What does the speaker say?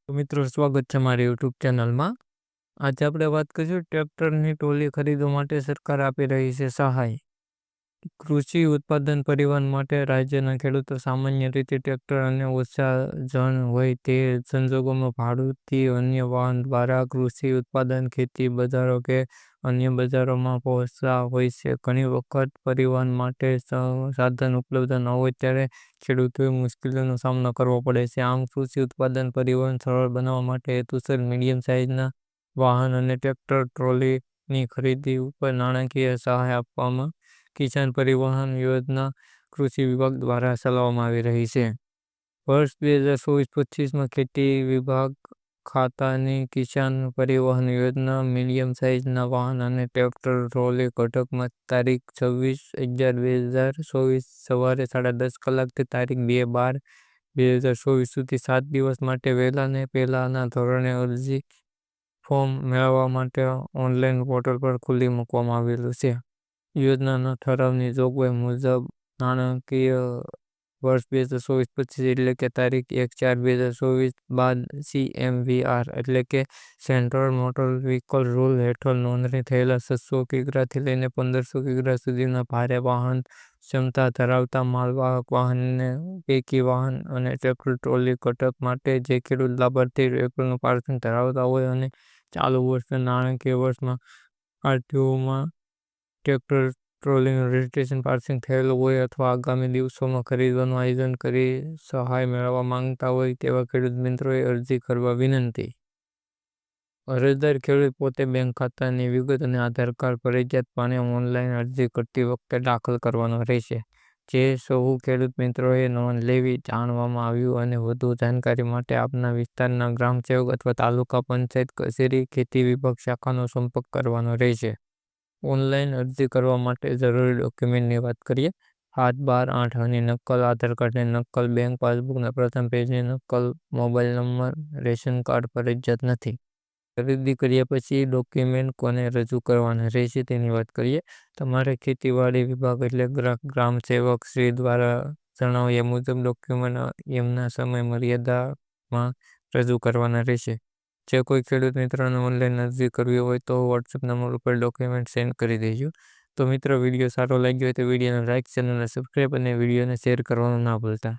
તો મિત્રો સ્વાગત છે મારી યુટ્યુબ ચેનલમાં. આજે આપણે વાત કરીશું ટ્રેક્ટરની ટ્રોલી ખરીદવા માટે સરકાર આપી રહી છે સહાય. કૃષિ ઉત્પાદન પરિવહન માટે રાજ્યના ખેડૂતો સામાન્ય રીતે ટ્રેક્ટર અને ઓછા જણ હોય તે સંજોગોમાં ભાડુથી અન્ય વાહન દ્વારા કૃષિ ઉત્પાદન ખેતી બજારો કે અન્ય બજારોમાં પહોંચતા હોય છે. ઘણી વખત પરિવહન માટે સાધન ઉપલબ્ધ ન હોય ત્યારે ખેડૂતોએ મુશ્કેલીઓનો સામનો કરવો પડે છે. આમ કૃષિ ઉત્પાદન પરિવહન સરળ બનાવવા માટે હેતુસર મીડિયમ સાઇઝના વાહન અને ટ્રેક્ટર ટ્રોલીની ખરીદી ઉપર નાણાકીય સહાય આપવામાં કિસાન પરિવહન યોજના કૃષિ વિભાગ દ્વારા ચલાવવામાં આવી રહી છે. વર્ષ 2024-25માં ખેતી વિભાગ ખાતાની કિસાન પરિવહન યોજના મીડિયમ સાઇઝના વાહન અને ટ્રેક્ટર ટ્રોલી ઘટકમાં તારીખ 26/11/2024 સવારે 10:30 કલાકથી તારીખ 2/12/2024 સુધી 7 દિવસ માટે વહેલાને પહેલાના ધોરણે અરજી ફોર્મ મેળવવા માટે ઓનલાઈન પોર્ટલ પર ખુલ્લી મૂકવામાં આવેલું છે. યોજનાના ઠરાવની જોગવાઈ મુજબ નાણાકીય વર્ષ 2024-25 એટલે કે તારીખ 1/4/2024 બાદ CMVR એટલે કે સેન્ટ્રલ મોટર વ્હીકલ રૂલ હેઠળ નોંધણી થયેલા 600 કિગ્રાથી લઈને 1500 કિગ્રા સુધીના ભારે વાહન ક્ષમતા ધરાવતા માલવાહક વાહનને પૈકી વાહન અને ટ્રેક્ટર ટ્રોલી ઘટક માટે જે ખેડૂત લાભાર્થી ટ્રેક્ટરનું પાર્કિંગ ધરાવતા હોય અને ચાલુ વર્ષના નાણાકીય વર્ષમાં RTOમાં ટ્રેક્ટર ટ્રોલીનું રજીસ્ટ્રેશન પાસિંગ થયેલું હોય અથવા આગામી દિવસોમાં ખરીદવાનું આયોજન કરી સહાય મેળવવા માંગતા હોય તેવા ખેડૂત મિત્રોએ અરજી કરવા વિનંતી. અરજદાર ખેડૂત પોતે બેંક ખાતાની વિગત અને આધાર કાર્ડ ફરજિયાતપણે ઓનલાઈન અરજી કરતી વખતે દાખલ કરવાનો રહેશે. જે સહુ ખેડૂત મિત્રોએ નોંધ લેવી. જાણવામાં આવ્યું અને વધુ જાણકારી માટે આપના વિસ્તારના ગ્રામ સેવક અથવા તાલુકા પંચાયત કચેરી ખેતી વિભાગ શાખાનો સંપર્ક કરવાનો રહેશે. ઓનલાઈન અરજી કરવા માટે જરૂરી ડોક્યુમેન્ટની વાત કરીએ. 7, 12, 8 આની નકલ, આધાર કાર્ડની નકલ, બેંક પાસબુકના પ્રથમ પેજની નકલ, મોબાઈલ નંબર, રેશન કાર્ડ ફરજિયાત નથી. ખરીદી કર્યા પછી ડોક્યુમેન્ટ કોને રજૂ કરવાના રહેશે તેની વાત કરીએ. તમારે ખેતીવાડી વિભાગ એટલે ગ્રામ સેવક શ્રી દ્વારા જણાવ્યા મુજબ ડોક્યુમેન્ટ એમના સમય મર્યાદામાં રજૂ કરવાના રહેશે. જે કોઈ ખેડૂત મિત્રોને ઓનલાઈન અરજી કરવી હોય તો વોટ્સએપ નંબર ઉપર ડોક્યુમેન્ટ સેન્ડ કરી દેજો. તો મિત્રો વિડીયો સારો લાગ્યો હોય તો વિડીયોને લાઇક, ચેનલને સબસ્ક્રાઈબ અને વિડીયોને શેર કરવાનું ના ભૂલતા.